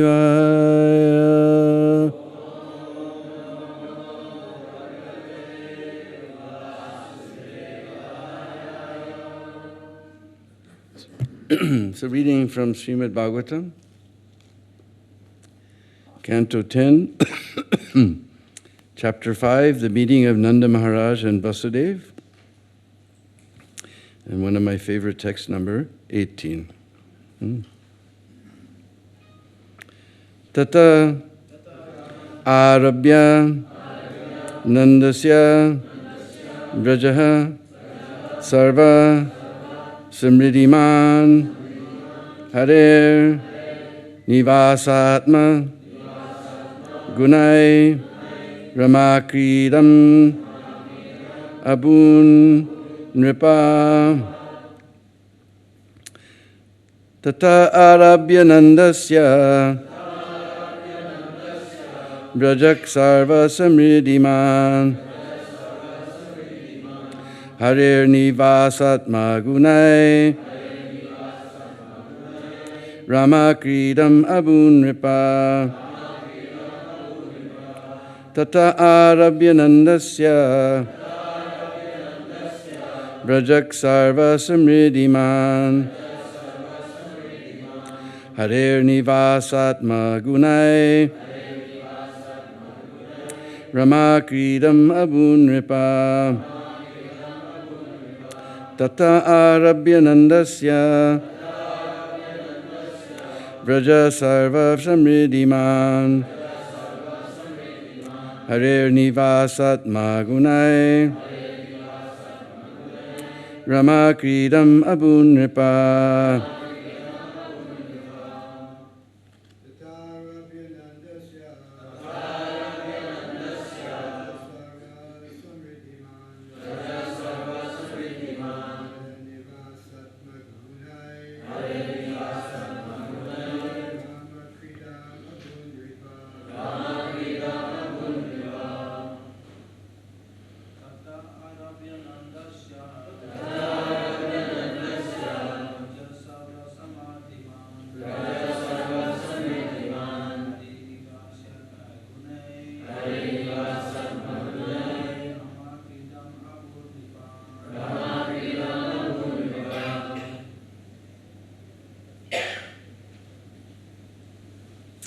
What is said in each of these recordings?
So reading from Srimad Bhagavatam, Canto 10, Chapter 5, the meeting of Nanda Maharaj and Vasudev, and one of my favorite texts, number 18. Tata arabhya nandasya vrajaha sarva samriddhiman harer nivasatma gunai ramakridam abun nripa tata arabhya nandasya brajak sarva samriddhiman harer nivasatma gunai ramakridam abun nripa tata arabhya nandasya brajak sarva samriddhiman harer nivasatma gunai ramakridam abun nripa tata arabhya nandasya braja sarva samriddhiman harer nivasatma gunai ramakridam abun nripa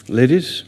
Ladies?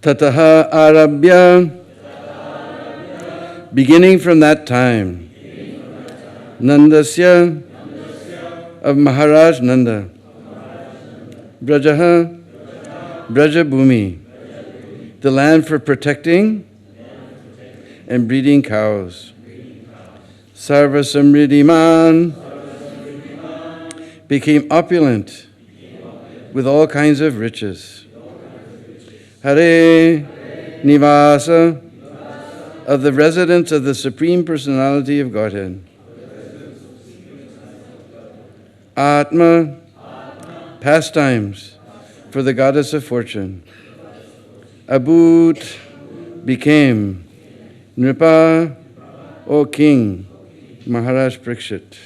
Tataha arabhya, beginning from that time, Nandasya, of Maharaj Nanda, Brajaha, Braja Bhumi, the land for protecting and breeding cows, Sarva Samriddhiman, became opulent with all kinds of riches. Hare Nivasa, of the residence of the Supreme Personality of Godhead. Atma, pastimes for the Goddess of Fortune. Abut, became. Nripa, O King, Maharaj Parikshit.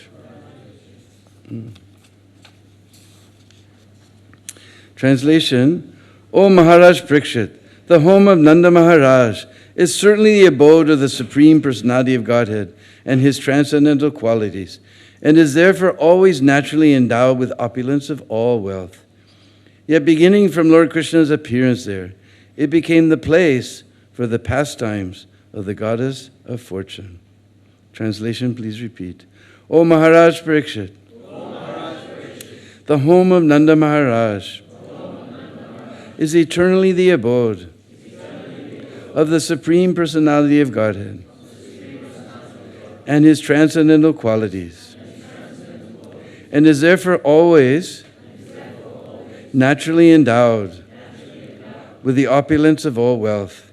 Translation: O Maharaj Parikshit, the home of Nanda Maharaj is certainly the abode of the Supreme Personality of Godhead and his transcendental qualities, and is therefore always naturally endowed with opulence of all wealth. Yet beginning from Lord Krishna's appearance there, it became the place for the pastimes of the Goddess of Fortune. Translation, please repeat. O Maharaj Parikshit, the home of Nanda Maharaj is eternally the abode of the Supreme Personality of Godhead and His transcendental qualities, and is therefore always naturally endowed with the opulence of all wealth.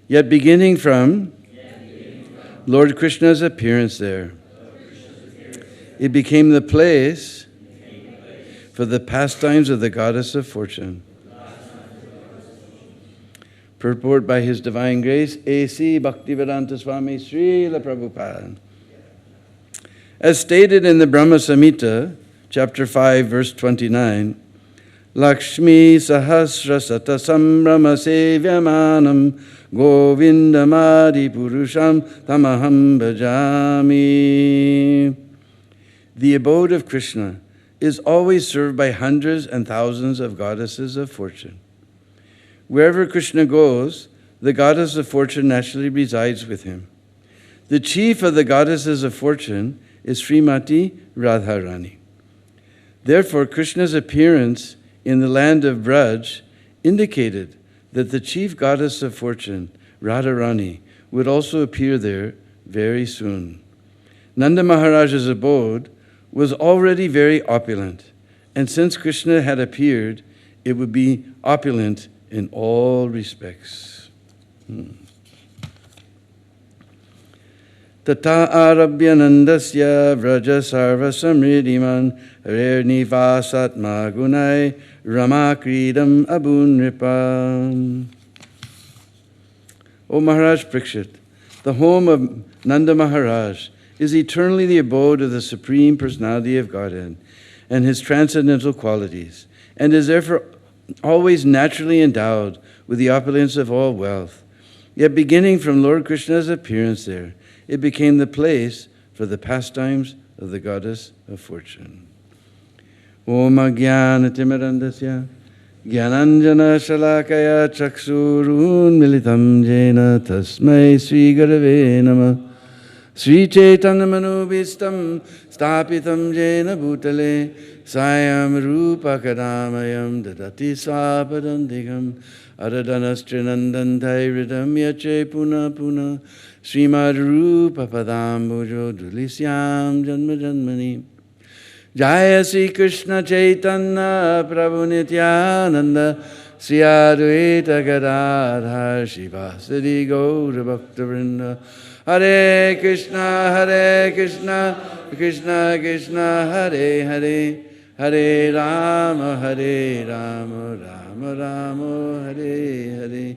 Yet beginning from Lord Krishna's appearance there, it became the place for the pastimes of the goddess of fortune. Purport by His Divine Grace, A.C. Bhaktivedanta Swami Srila Prabhupada. As stated in the Brahma Samhita, chapter 5, verse 29, Lakshmi Sahasra Sata Sambrama Sevyamanam Govindamadi Purusham Tamaham Bhajami. The abode of Krishna is always served by hundreds and thousands of goddesses of fortune. Wherever Krishna goes, the goddess of fortune naturally resides with him. The chief of the goddesses of fortune is Srimati Radharani. Therefore, Krishna's appearance in the land of Braj indicated that the chief goddess of fortune, Radharani, would also appear there very soon. Nanda Maharaj's abode was already very opulent, and since Krishna had appeared, it would be opulent in all respects. Tata arabhya nandasya vraja sarva samriddhiman harer nivasatma gunai rama kridam abun nripam. O Maharaj Parikshit, the home of Nanda Maharaj is eternally the abode of the Supreme Personality of Godhead and His transcendental qualities, and is therefore always naturally endowed with the opulence of all wealth. Yet beginning from Lord Krishna's appearance there, it became the place for the pastimes of the goddess of fortune. Om Ajnana Timirandasya Jnananjana Shalakaya Chaksurun Militam Jena Tasmai Sri Gurave Namah Sri Chaitanya Manubhistam Stapitam Jena Bhutale Sayam Rupa Kadamayam Dadati Swapadantikam Aradhanastrinandantai Ridam Yache Puna Puna Srimad Rupa Padambujo Dulisyam Janma Janmani Jaya Sri Krishna Chaitanya Prabhu Nityananda Sri Advaita Gadadhar Shivasadi Gaura Bhakta Vrinda Hare Krishna Krishna Krishna Hare Hare Hare Rama Rama Rama Hare Hare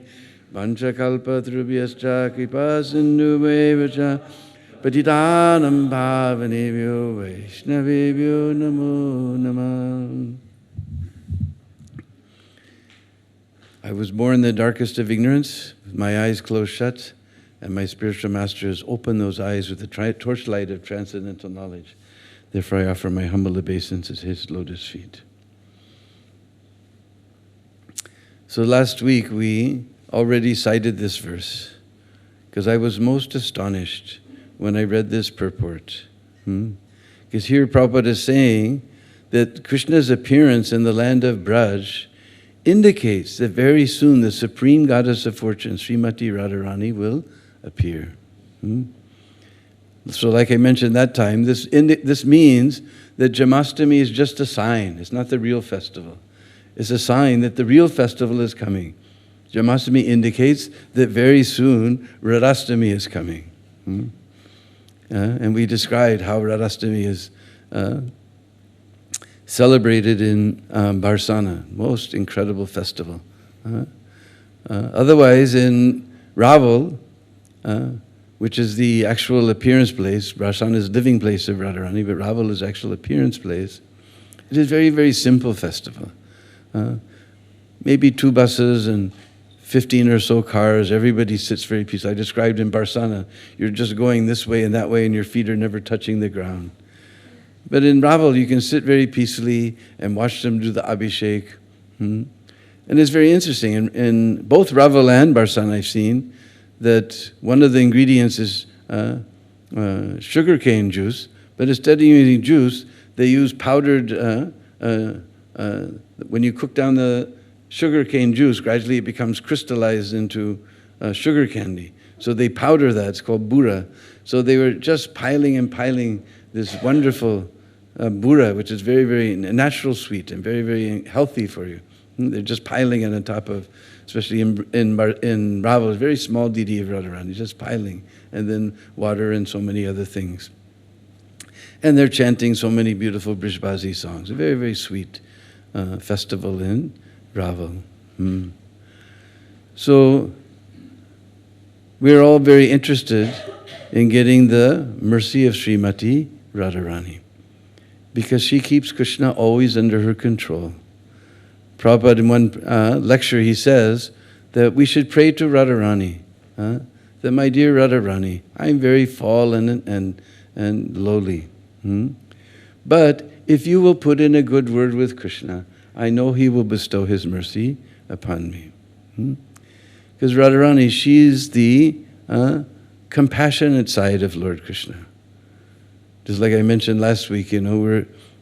Vanchakalpatrubhyascha kripa sindhumevacha patitanam bhavanebhyo vaishnavebhyo namo namah. I was born in the darkest of ignorance, with my eyes closed shut, and my spiritual master has opened those eyes with the torchlight of transcendental knowledge. Therefore, I offer my humble obeisance at His lotus feet. So last week we already cited this verse because I was most astonished when I read this purport. Because here Prabhupada is saying that Krishna's appearance in the land of Braj indicates that very soon the supreme goddess of fortune, Srimati Radharani, will appear. So like I mentioned that time, this means that Jamashtami is just a sign. It's not the real festival. It's a sign that the real festival is coming. Jamashtami indicates that very soon Radhastami is coming. And we described how Radhastami is celebrated in Barsana, most incredible festival. Otherwise, in Raval, which is the actual appearance place, Barsana is living place of Radharani, but Raval is actual appearance place. It is a very, very simple festival. Maybe 2 buses and 15 or so cars, everybody sits very peacefully. I described in Barsana, you're just going this way and that way and your feet are never touching the ground. But in Raval, you can sit very peacefully and watch them do the Abhishek. And it's very interesting. In both Raval and Barsana, I've seen that one of the ingredients is sugarcane juice, but instead of using juice, they use powdered when you cook down the sugarcane juice, gradually it becomes crystallized into sugar candy. So they powder that. It's called bura. So they were just piling and piling this wonderful bura, which is very, very natural sweet and very, very healthy for you. They're just piling it on top of, especially in Raval, a very small didi of Radharani, just piling, and then water and so many other things. And they're chanting so many beautiful Brishbazi songs. A very, very sweet festival in Raval. So we're all very interested in getting the mercy of Srimati Radharani, because she keeps Krishna always under her control. Prabhupada, in one lecture, he says that we should pray to Radharani, that my dear Radharani, I'm very fallen and lowly. But if you will put in a good word with Krishna, I know he will bestow his mercy upon me. Because Radharani, she's the compassionate side of Lord Krishna. Just like I mentioned last week,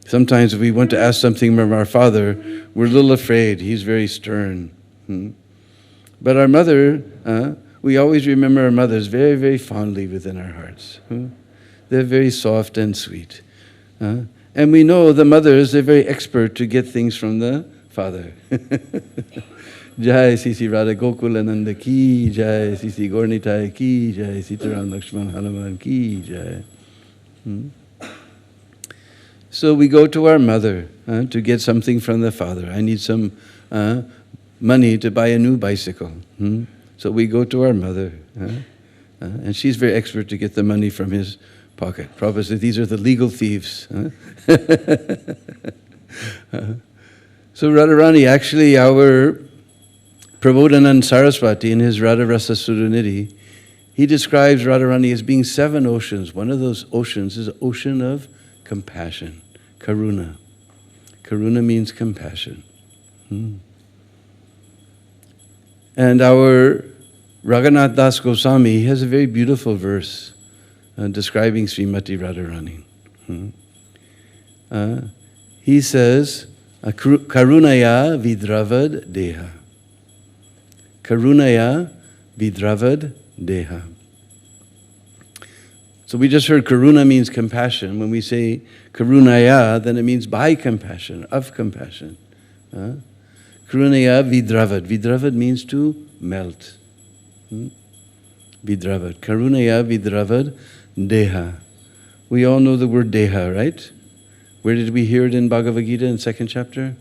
sometimes if we want to ask something from our father, we're a little afraid. He's very stern. But our mother, we always remember our mothers very, very fondly within our hearts. They're very soft and sweet. And we know the mothers, they're very expert to get things from the father. Jai Sisi Radha Gokulananda ki Jai, Sisi Gornitai ki Jai, Sitaram Lakshman Hanuman ki Jai. So we go to our mother to get something from the father. I need some money to buy a new bicycle. So we go to our mother. And she's very expert to get the money from his pocket. Prabhupada said, these are the legal thieves. So Radharani, actually our Prabodhanand Saraswati in his Radha Rasa Sudhanidhi, he describes Radharani as being 7 oceans. One of those oceans is an ocean of compassion, karuna. Karuna means compassion. And our Raghunath Das Goswami has a very beautiful verse describing Srimati Radharani. He says, Karunaya vidravad deha. Karunaya vidravad deha. So we just heard karuna means compassion. When we say karunaya, then it means by compassion, of compassion. Karunaya vidravad. Vidravad means to melt. Vidravad. Karunaya vidravad deha. We all know the word deha, right? Where did we hear it in Bhagavad Gita in 2nd chapter?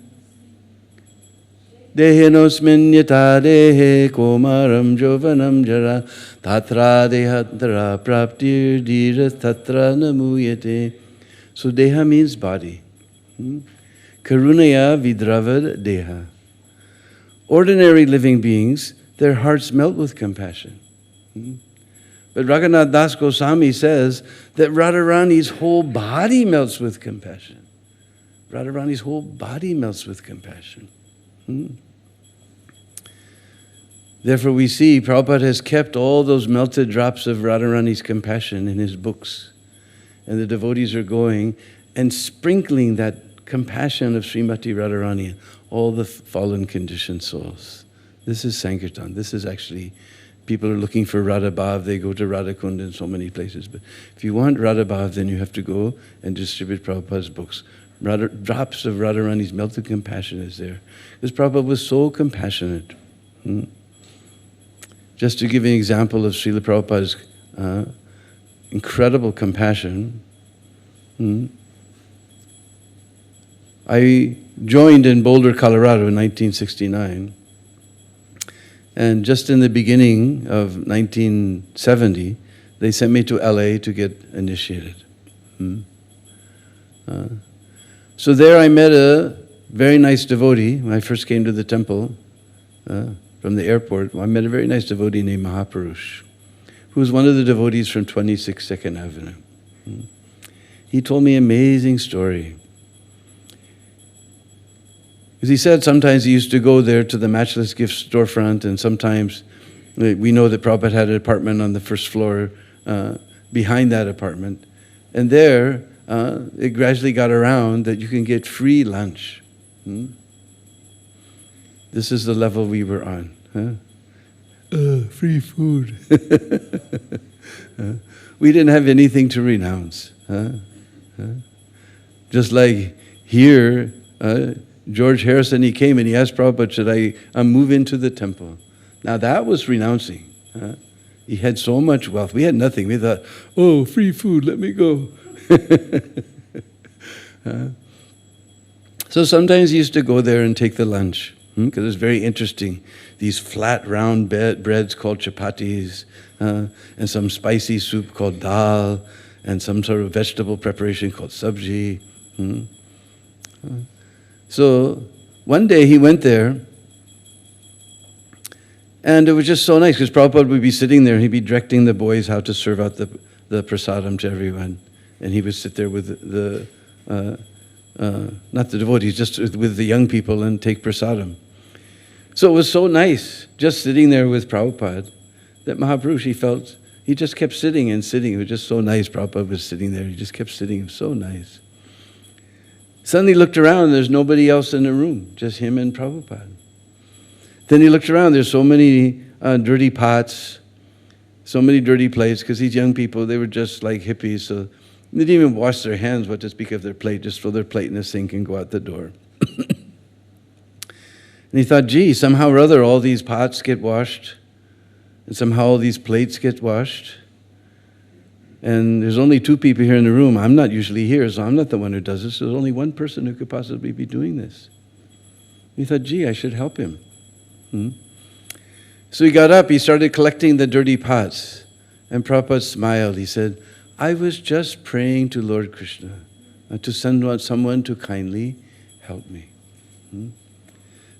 Dehenosmin yata dehe komaram jovanam jara tatra dehatra praptir dhira tatra namuyate. So deha means body. Karunaya vidravad deha. Ordinary living beings, their hearts melt with compassion. But Raghunath Das Goswami says that Radharani's whole body melts with compassion. Radharani's whole body melts with compassion. Therefore we see Prabhupada has kept all those melted drops of Radharani's compassion in his books. And the devotees are going and sprinkling that compassion of Srimati Radharani, all the fallen conditioned souls. This is Sankirtan. This is actually, people are looking for Radha Bhav. They go to Radha Kund in so many places. But if you want Radha Bhav, then you have to go and distribute Prabhupada's books. Drops of Radharani's melted compassion is there. Because Prabhupada was so compassionate. Just to give you an example of Srila Prabhupada's incredible compassion, I joined in Boulder, Colorado in 1969. And just in the beginning of 1970, they sent me to LA to get initiated. So there I met a very nice devotee when I first came to the temple from the airport. I met a very nice devotee named Mahapurush, who was one of the devotees from 26 2nd Avenue. He told me an amazing story. Because he said sometimes he used to go there to the Matchless Gift storefront, and sometimes we know that Prabhupada had an apartment on the first floor behind that apartment. And there, it gradually got around that you can get free lunch. This is the level we were on. Free food. We didn't have anything to renounce. Just like here, George Harrison, he came and he asked Prabhupada, should I move into the temple? Now that was renouncing. He had so much wealth. We had nothing. We thought, oh, free food, let me go. So sometimes he used to go there and take the lunch, because it's very interesting. These flat, round breads called chapatis, and some spicy soup called dal, and some sort of vegetable preparation called sabji. So one day he went there, and it was just so nice, because Prabhupada would be sitting there, and he'd be directing the boys how to serve out the prasadam to everyone. And he would sit there with not the devotees, just with the young people and take prasadam. So it was so nice, just sitting there with Prabhupada, that Mahaprabhu, he just kept sitting and sitting. It was just so nice. Prabhupada was sitting there. He just kept sitting. It was so nice. Suddenly looked around, there's nobody else in the room, just him and Prabhupada. Then he looked around, there's so many dirty pots, so many dirty plates, because these young people, they were just like hippies, so they didn't even wash their hands, what to speak of their plate, just throw their plate in the sink and go out the door. And he thought, gee, somehow or other all these pots get washed, and somehow all these plates get washed. And there's only 2 people here in the room. I'm not usually here, so I'm not the one who does this. There's only one person who could possibly be doing this. He thought, gee, I should help him. So he got up, he started collecting the dirty pots. And Prabhupada smiled. He said, I was just praying to Lord Krishna to send someone to kindly help me.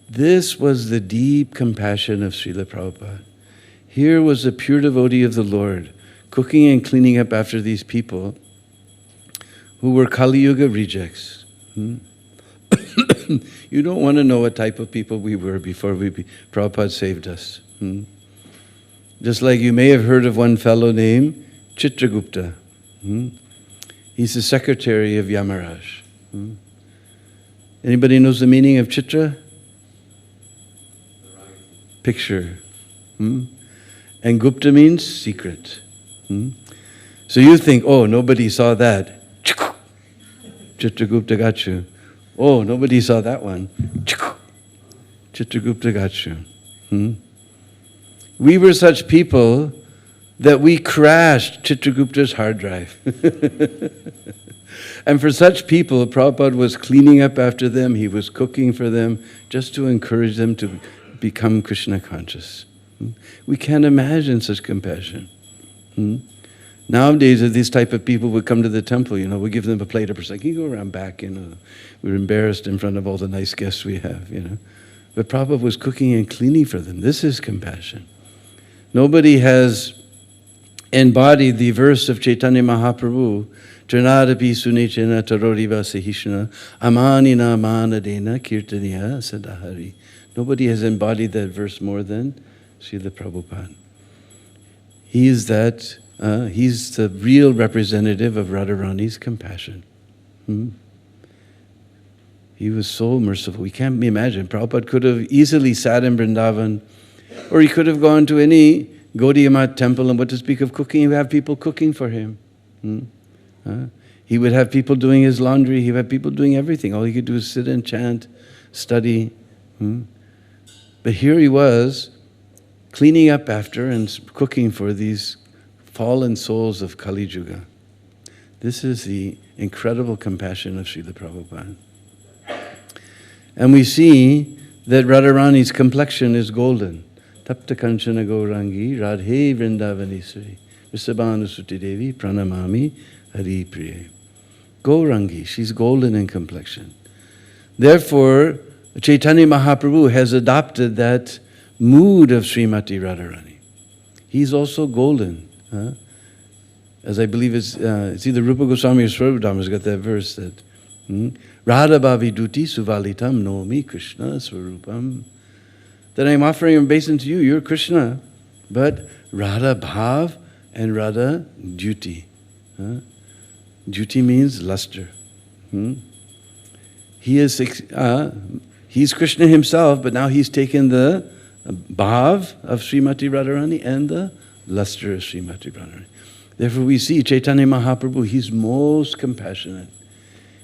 This was the deep compassion of Srila Prabhupada. Here was a pure devotee of the Lord, cooking and cleaning up after these people who were Kali Yuga rejects. You don't want to know what type of people we were before Prabhupada saved us. Just like you may have heard of one fellow named Chitragupta. He's the secretary of Yamaraj. Anybody knows the meaning of Chitra? Picture. And Gupta means secret. So you think, oh, nobody saw that. Chitragupta got you. Oh, nobody saw that one. Chitragupta got you. We were such people that we crashed Chitragupta's hard drive. And for such people, Prabhupada was cleaning up after them, he was cooking for them, just to encourage them to become Krishna conscious. We can't imagine such compassion. Nowadays, if these type of people would come to the temple, we give them a plate of prasad. Can you go around back? We're embarrassed in front of all the nice guests we have. But Prabhupada was cooking and cleaning for them. This is compassion. Nobody has embodied the verse of Chaitanya Mahaprabhu, Trinadapi Sunechena Taroriva Sahishna Amanina Manadena Kirtaniya Sadahari. Nobody has embodied that verse more than Srila Prabhupada. He is that. He's the real representative of Radharani's compassion. He was so merciful. We can't imagine. Prabhupada could have easily sat in Vrindavan, or he could have gone to any Gaudiya Math temple, and what to speak of cooking, he would have people cooking for him. He would have people doing his laundry. He would have people doing everything. All he could do is sit and chant, study. But here he was, cleaning up after and cooking for these fallen souls of Kali Yuga. This is the incredible compassion of Srila Prabhupada. And we see that Radharani's complexion is golden. Tapta Kanchana Gaurangi Radhe Vrindavaneswari Vrisabhanu Suti Devi Pranamami Hari Priye. Gaurangi, she's golden in complexion. Therefore, Chaitanya Mahaprabhu has adopted that mood of Srimati Radharani. He's also golden. As I believe it's either Rupa Goswami or Swarupa has got that verse that Radha Bhavi Duti Suvalitam Nomi Krishna Swarupam. That I'm offering a basin to you, you're Krishna. But Radha Bhav and Radha Duti. Duti means luster. He's Krishna himself, but now he's taken the bhav of Srimati Radharani and the luster of Srimati Radharani. Therefore we see Chaitanya Mahaprabhu, he's most compassionate.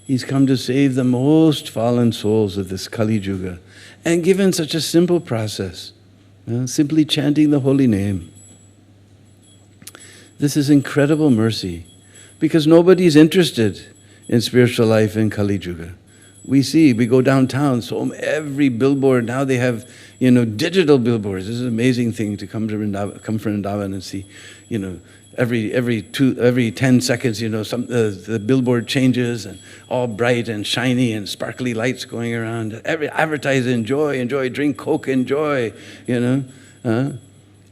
He's come to save the most fallen souls of this Kali Yuga. And given such a simple process, simply chanting the holy name. This is incredible mercy, because nobody's interested in spiritual life in Kali Yuga. We go downtown, so every billboard, now they have, digital billboards. This is an amazing thing to come from Vrindavan and see, every 10 seconds, the billboard changes and all bright and shiny and sparkly lights going around. Every advertise, enjoy, drink Coke, enjoy,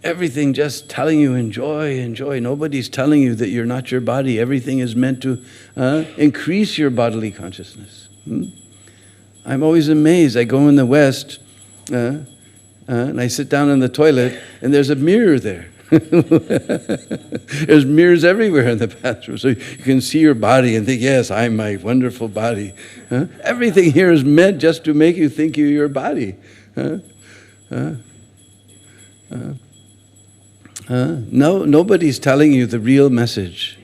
everything just telling you, enjoy. Nobody's telling you that you're not your body. Everything is meant to increase your bodily consciousness. I'm always amazed. I go in the West and I sit down in the toilet and there's a mirror there. There's mirrors everywhere in the bathroom, so you can see your body and think, yes, I'm my wonderful body. Everything here is meant just to make you think you're your body. Nobody's telling you the real message.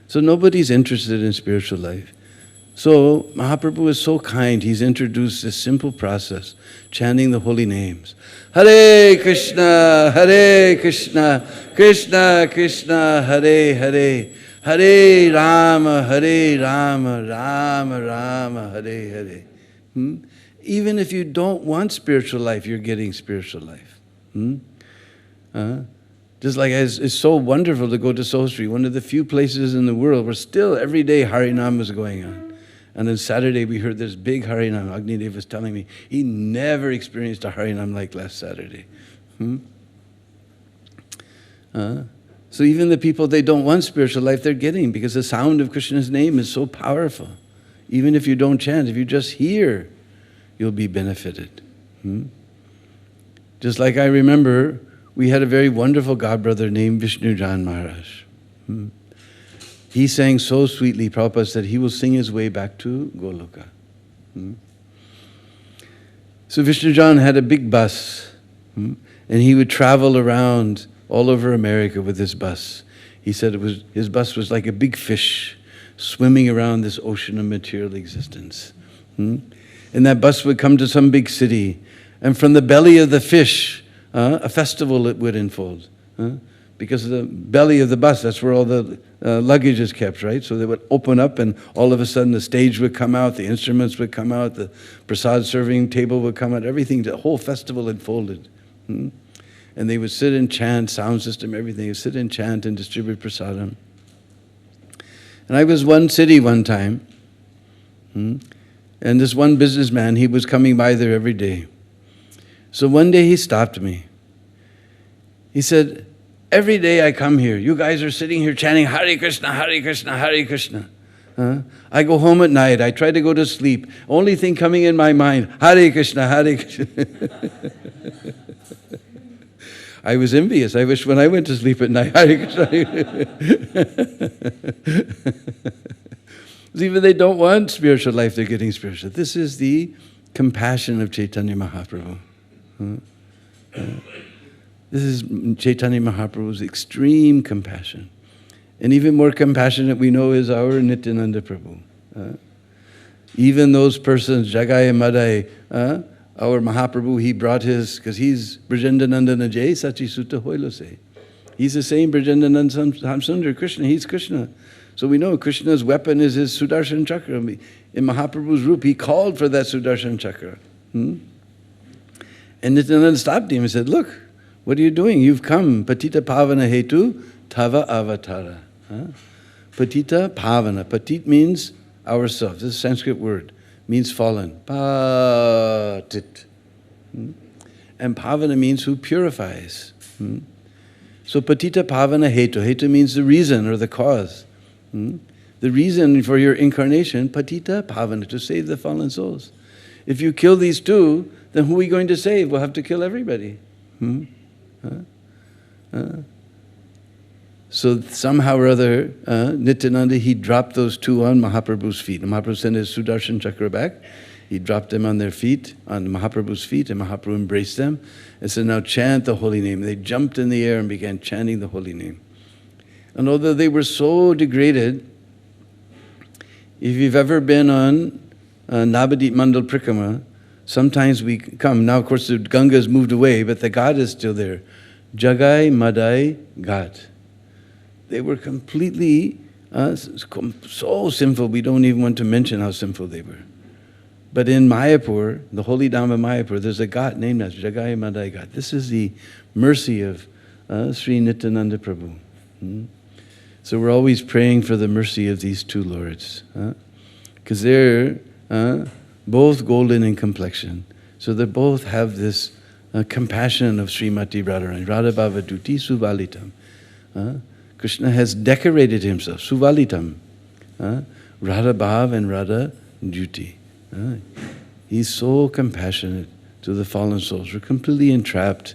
So nobody's interested in spiritual life. So Mahaprabhu is so kind, he's introduced this simple process, chanting the holy names. Hare Krishna, Krishna Krishna, Hare Hare, Hare Rama, Rama Rama, Hare Hare. Even if you don't want spiritual life, you're getting spiritual life. Just like it's so wonderful to go to Sostri, one of the few places in the world where still every day Harinam is going on. And then Saturday we heard this big Harinam. Agnidev was telling me he never experienced a Harinam like last Saturday. So even the people, they don't want spiritual life, they're getting, because the sound of Krishna's name is so powerful. Even if you don't chant, if you just hear, you'll be benefited. Just like I remember, we had a very wonderful godbrother named Vishnujan Maharaj. He sang so sweetly, Prabhupada said he will sing his way back to Goloka. So Vishnujan had a big bus, and he would travel around all over America with this bus. He said his bus was like a big fish swimming around this ocean of material existence. And that bus would come to some big city, and from the belly of the fish, a festival it would unfold. Because of the belly of the bus, that's where all the luggage is kept, right? So they would open up and all of a sudden the stage would come out, the instruments would come out, the prasad serving table would come out, everything, the whole festival unfolded. And they would sit and chant, sound system, everything. They would sit and chant and distribute prasadam. And I was one city one time, and this one businessman, he was coming by there every day. So one day he stopped me. He said, every day I come here, you guys are sitting here chanting Hare Krishna, Hare Krishna, Hare Krishna. I go home at night, I try to go to sleep. Only thing coming in my mind, Hare Krishna, Hare Krishna. I was envious. I wish when I went to sleep at night, Hare Krishna. Even they don't want spiritual life, they're getting spiritual. This is the compassion of Chaitanya Mahaprabhu. This is Chaitanya Mahaprabhu's extreme compassion. And even more compassionate we know is our Nityananda Prabhu. Even those persons, Jagai and Madai, our Mahaprabhu, he brought his, because he's Brajendanandana Jai Sachi Sutta Hoilose. He's the same Brajendanand Sundar, Krishna, he's Krishna. So we know Krishna's weapon is his Sudarshan Chakra. In Mahaprabhu's roop, he called for that Sudarshan Chakra. And Nityananda stopped him and said, look, what are you doing? You've come. Patita Pavana Hetu Tava Avatara. Patita Pavana. Patit means ourselves. This is a Sanskrit word. Means fallen. Patit. And Pavana means who purifies. So Patita Pavana Hetu. Hetu means the reason or the cause. The reason for your incarnation, Patita Pavana, to save the fallen souls. If you kill these two, then who are we going to save? We'll have to kill everybody. So somehow or other, Nityananda, he dropped those two on Mahaprabhu's feet. Mahaprabhu sent his Sudarshan Chakra back. He dropped them on their feet, on Mahaprabhu's feet, and Mahaprabhu embraced them and said, now chant the holy name. They jumped in the air and began chanting the holy name. And although they were so degraded, if you've ever been on Navadip Mandal Prikrama, sometimes we come. Now, of course, the Ganga has moved away, but the Ghat is still there. Jagai Madai Ghat. They were completely so sinful, we don't even want to mention how sinful they were. But in Mayapur, the holy Dham of Mayapur, there's a Ghat named as Jagai Madai Ghat. This is the mercy of Sri Nityananda Prabhu. So we're always praying for the mercy of these two lords. Because they're both golden in complexion. So they both have this compassion of Srimati Radharani. Radha Bhava Duti Suvalitam. Krishna has decorated himself, Suvalitam. Radha Bhav and Radha Duti. He's so compassionate to the fallen souls. We're completely entrapped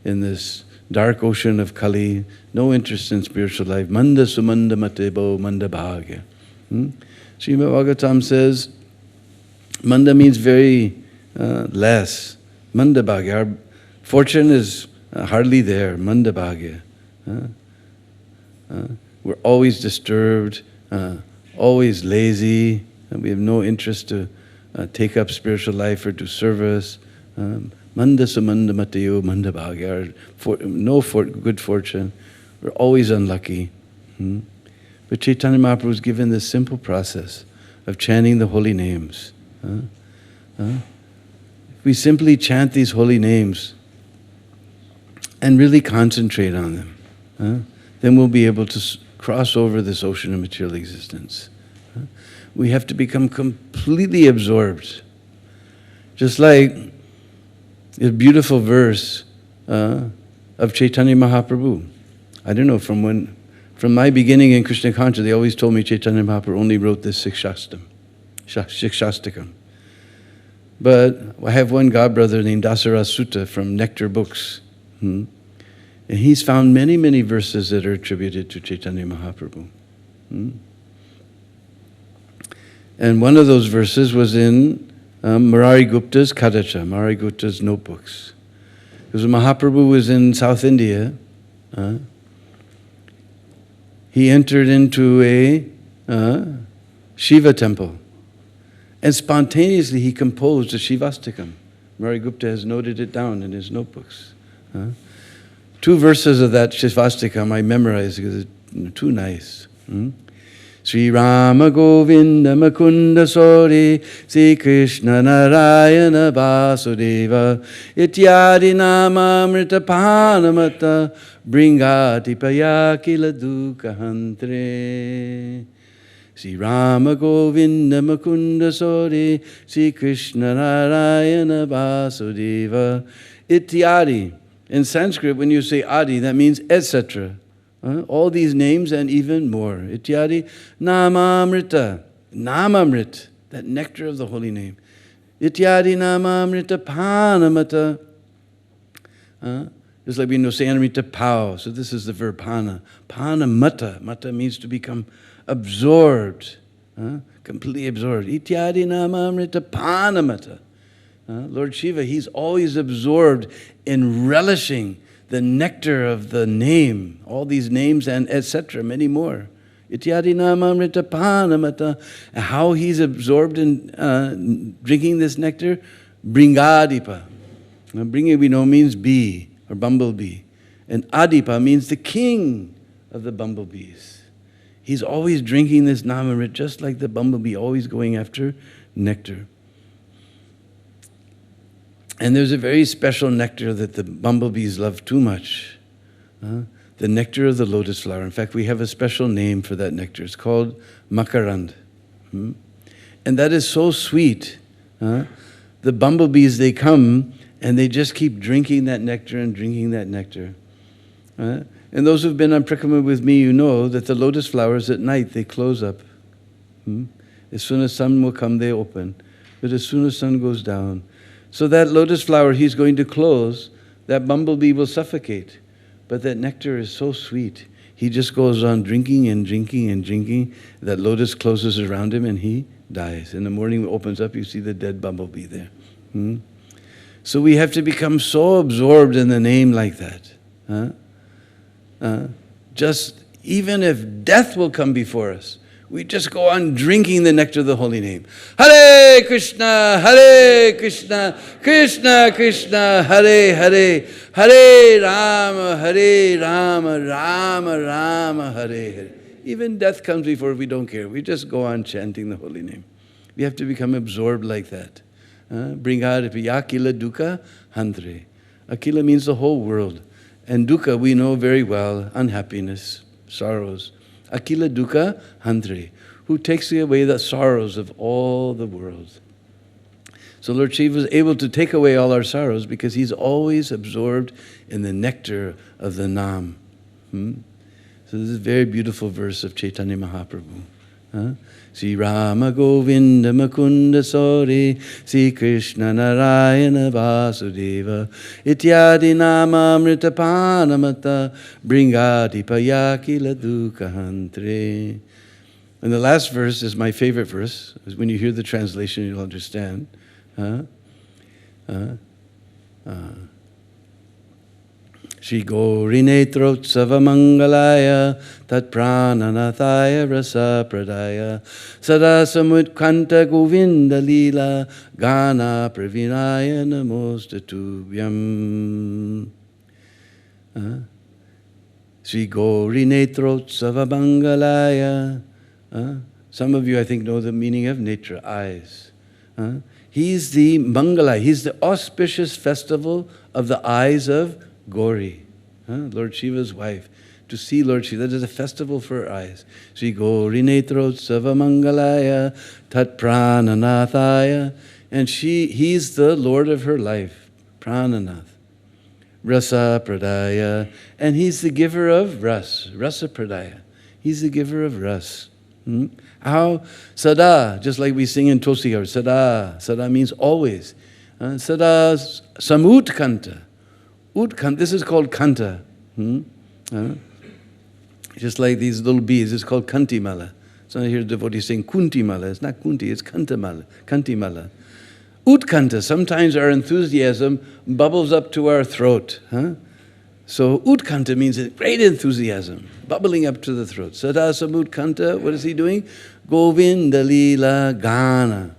in this dark ocean of Kali, no interest in spiritual life. Manda sumanda matebo manda bhagya. Srimad Bhagavatam says, manda means very less. Manda bhagya. Our fortune is hardly there. Manda bhagya. We're always disturbed, always lazy, and we have no interest to take up spiritual life or do service. Manda sumanda matayo manda bhagya. Good fortune. We're always unlucky. But Chaitanya Mahaprabhu was given this simple process of chanting the holy names. If we simply chant these holy names and really concentrate on them, then we'll be able to cross over this ocean of material existence. We have to become completely absorbed. Just like a beautiful verse of Chaitanya Mahaprabhu. I don't know, from my beginning in Krishna consciousness, they always told me Chaitanya Mahaprabhu only wrote this Shikshastakam. But I have one godbrother named Dasaraj Sutta from Nectar Books. And he's found many, many verses that are attributed to Chaitanya Mahaprabhu. And one of those verses was in Murari Gupta's Kadacha, Murari Gupta's notebooks. Because when Mahaprabhu was in South India, he entered into a Shiva temple. And spontaneously he composed a Shivastakam. Murari Gupta has noted it down in his notebooks. 2 verses of that Shivastakam I memorized because it's too nice. Sri Rama Govinda Makunda Sori Sri Krishna Narayana Vasudeva Ityadi Nama Amrita Panamata Bringati Payakila Dukkha Hantre. Sri Rama Govinda Makunda Sori Sri Krishna Narayana Vasudeva Ityadi. In Sanskrit, when you say adi, that means etc. All these names and even more. Ityadi Namamrita. Namamrit, that nectar of the holy name. Ityadi Namamrita Panamata. Just like we know say Amrita Pao. So this is the verb Pana. Panamata. Mata means to become absorbed. Completely absorbed. Ityadi Namamrita Panamata. Lord Shiva, he's always absorbed in relishing the nectar of the name, all these names and etc., many more. Ityadi namamrita panamata. How he's absorbed in drinking this nectar? Bringadipa. Now, bringa we know means bee or bumblebee. And adipa means the king of the bumblebees. He's always drinking this namamrit just like the bumblebee, always going after nectar. And there's a very special nectar that the bumblebees love too much. The nectar of the lotus flower. In fact, we have a special name for that nectar. It's called makarand. And that is so sweet. The bumblebees, they come and they just keep drinking that nectar and drinking that nectar. And those who've been on Prikrama with me, you know that the lotus flowers at night, they close up. As soon as sun will come, they open. But as soon as sun goes down, so that lotus flower he's going to close, that bumblebee will suffocate. But that nectar is so sweet. he just goes on drinking and drinking and drinking. That lotus closes around him and he dies. In the morning, it opens up, you see the dead bumblebee there. So we have to become so absorbed in the name like that. Just even if death will come before us, we just go on drinking the nectar of the holy name. Hare Krishna, Krishna Krishna, Hare Hare, Hare Rama, Rama Rama, Hare Hare. Even death comes before we don't care. We just go on chanting the holy name. We have to become absorbed like that. Bringaripi Akila Dukkha Handre. Akila means the whole world. And dukkha we know very well, unhappiness, sorrows. Akila Dukkha Handre, who takes away the sorrows of all the world. So Lord Shiva is able to take away all our sorrows because he's always absorbed in the nectar of the Nam. So this is a very beautiful verse of Chaitanya Mahaprabhu. Sri Rama Govinda Makunda Sori, Sri Krishna Narayana Vasudeva, Ityadi Nama Amrita Panamata, Bringati Payakila Dukkha Hantre. And the last verse is my favorite verse. When you hear the translation, you'll understand. Shri Gauri Netrotsava Mangalaya Tat Prananathaya Rasa Pradaya Sada Samutkanta Govinda Lila Gana Pravinaya Namostatubhyam. Shri Gauri Netrotsava Mangalaya. Some of you, I think, know the meaning of netra, eyes. He's the Mangala, he's the auspicious festival of the eyes of Gauri, Lord Shiva's wife. To see Lord Shiva, that is a festival for her eyes. Shri Gauri Netrotsava Mangalaya Tat Prananathaya. And he's the Lord of her life, Prananath. Rasa Pradaya. And he's the giver of ras, Rasa Pradaya. He's the giver of ras. How? Sada, just like we sing in Tulsi, Sada. Sada means always. Sada Samutkanta. Utkanta, this is called kanta. Just like these little bees, it's called kantimala. So I hear devotees saying kuntimala. It's not kunti, it's kantimala. Utkanta, sometimes our enthusiasm bubbles up to our throat. So utkanta means a great enthusiasm, bubbling up to the throat. Sada samutkanta, what is he doing? Govinda lila gana.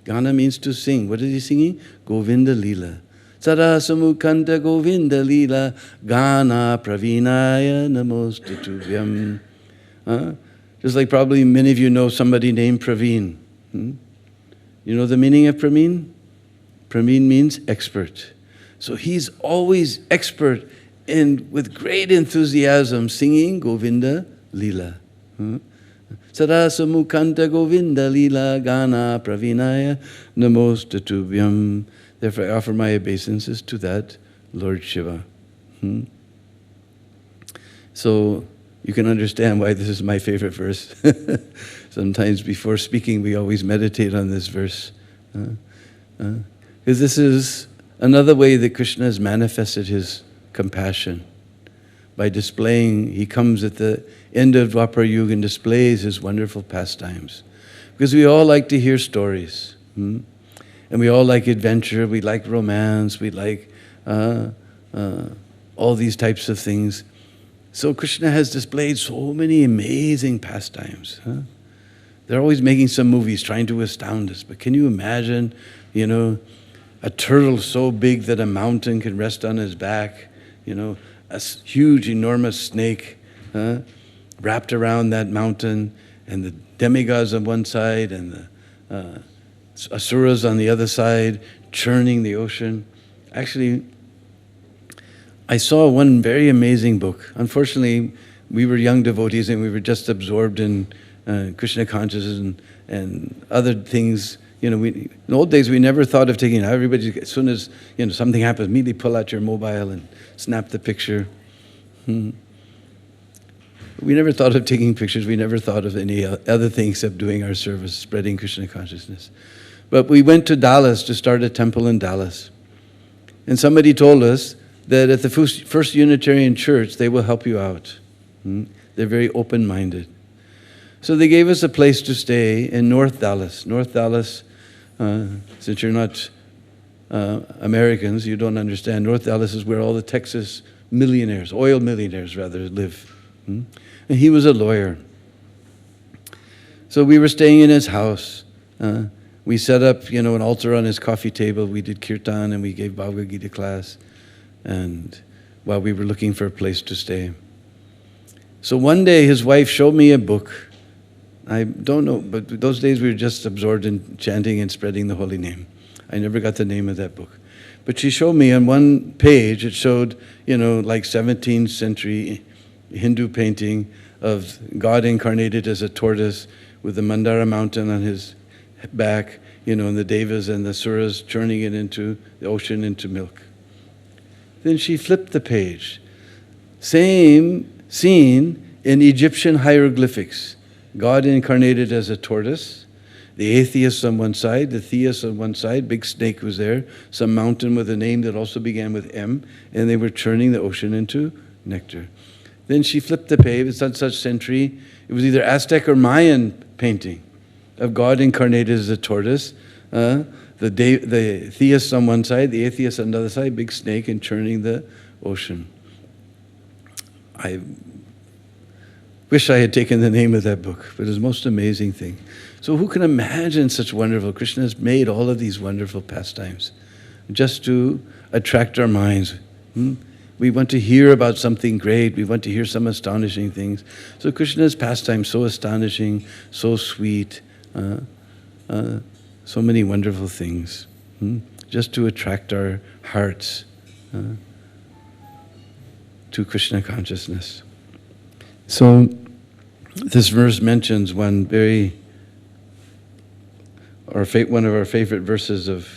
Gana means to sing. What is he singing? Govinda lila. Sada samukanta Govinda lila gana pravinaya namostitubhyam. Just like probably many of you know somebody named Praveen. You know the meaning of Praveen? Praveen means expert. So he's always expert and with great enthusiasm singing Govinda lila. Sada samukanta Govinda lila gana pravinaya namostitubhyam. Therefore, I offer my obeisances to that Lord Shiva. So you can understand why this is my favorite verse. Sometimes before speaking, we always meditate on this verse. Because this is another way that Krishna has manifested his compassion. By displaying, he comes at the end of Dwapara Yuga and displays his wonderful pastimes. Because we all like to hear stories. And we all like adventure, we like romance, we like all these types of things. So Krishna has displayed so many amazing pastimes. They're always making some movies trying to astound us. But can you imagine, a turtle so big that a mountain can rest on his back? A huge, enormous snake wrapped around that mountain, and the demigods on one side and the asuras on the other side, churning the ocean. Actually, I saw one very amazing book. Unfortunately, we were young devotees and we were just absorbed in Krishna consciousness and other things. In old days, we never thought of taking it. Everybody, as soon as something happens, immediately pull out your mobile and snap the picture. We never thought of taking pictures. We never thought of any other thing except doing our service, spreading Krishna consciousness. But we went to Dallas to start a temple in Dallas. And somebody told us that at the First Unitarian Church, they will help you out. They're very open-minded. So they gave us a place to stay in North Dallas. North Dallas, since you're not Americans, you don't understand. North Dallas is where all the Texas millionaires, oil millionaires rather, live. And he was a lawyer. So we were staying in his house. We set up, an altar on his coffee table. We did kirtan and we gave Bhagavad Gita class. And while we were looking for a place to stay. So one day his wife showed me a book. I don't know, but those days we were just absorbed in chanting and spreading the holy name. I never got the name of that book. But she showed me on one page, it showed, like 17th century Hindu painting of God incarnated as a tortoise with the Mandara mountain on his back, and the Devas and the Suras churning it into the ocean into milk. Then she flipped the page. Same scene in Egyptian hieroglyphics. God incarnated as a tortoise. The atheists on one side, the theists on one side, big snake was there, some mountain with a name that also began with M, and they were churning the ocean into nectar. Then she flipped the page, it's not such century, it was either Aztec or Mayan painting of God incarnated as a tortoise. The theists on one side, the atheists on the other side, big snake and churning the ocean. I wish I had taken the name of that book, but it was the most amazing thing. So who can imagine such wonderful? Krishna has made all of these wonderful pastimes just to attract our minds. We want to hear about something great. We want to hear some astonishing things. So Krishna's pastime so astonishing, so sweet, so many wonderful things, just to attract our hearts to Krishna consciousness. So this verse mentions one of our favorite verses of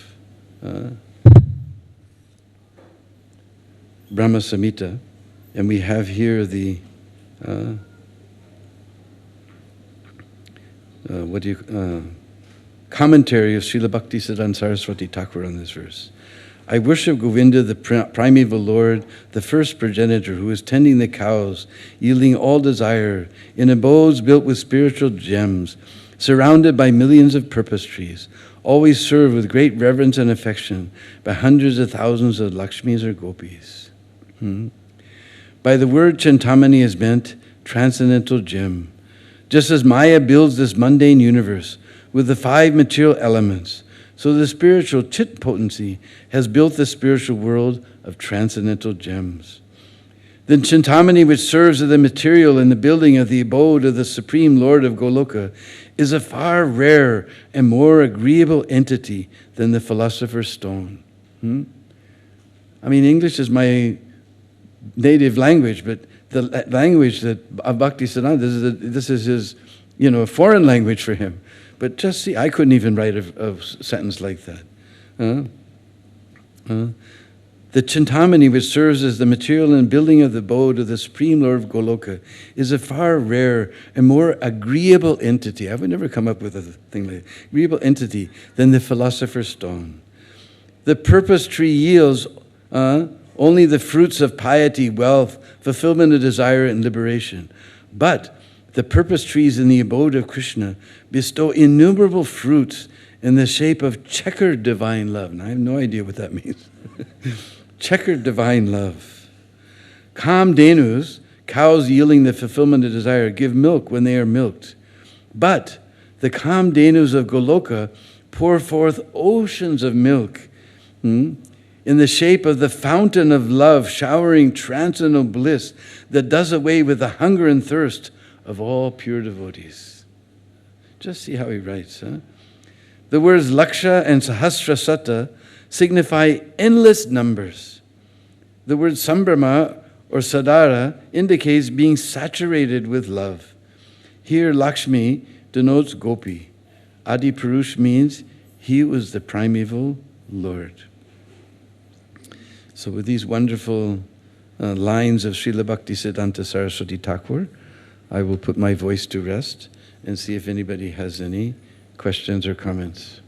Brahma Samhita, and we have here the commentary of Srila Bhaktisiddhanta Saraswati Thakur on this verse. I worship Govinda, the primeval Lord, the first progenitor, who is tending the cows, yielding all desire, in abodes built with spiritual gems, surrounded by millions of purpose trees, always served with great reverence and affection by hundreds of thousands of Lakshmis or Gopis. By the word Chintamani is meant transcendental gem. Just as Maya builds this mundane universe with the 5 material elements, so the spiritual chit potency has built the spiritual world of transcendental gems. The Chintamani, which serves as the material in the building of the abode of the Supreme Lord of Goloka, is a far rarer and more agreeable entity than the philosopher's stone. English is my native language, but the language of Bhaktisiddhanta, this is his, a foreign language for him. But just see, I couldn't even write a sentence like that. The Chintamani, which serves as the material and building of the abode of the Supreme Lord of Goloka, is a far rarer and more agreeable entity. I would never come up with a thing like that. Agreeable entity than the philosopher's stone. The purpose tree yields only the fruits of piety, wealth, fulfillment of desire, and liberation. But the purpose trees in the abode of Krishna bestow innumerable fruits in the shape of checkered divine love. And I have no idea what that means. Checkered divine love. Kamdhenus, cows yielding the fulfillment of desire, give milk when they are milked. But the Kamdhenus of Goloka pour forth oceans of milk in the shape of the fountain of love, showering transcendental bliss that does away with the hunger and thirst of all pure devotees. Just see how he writes. The words Laksha and Sahasrasata signify endless numbers. The word Sambrama or Sadara indicates being saturated with love. Here Lakshmi denotes Gopi. Adi Purush means he was the primeval Lord. So with these wonderful lines of Srila Bhaktisiddhanta Saraswati Thakur, I will put my voice to rest and see if anybody has any questions or comments.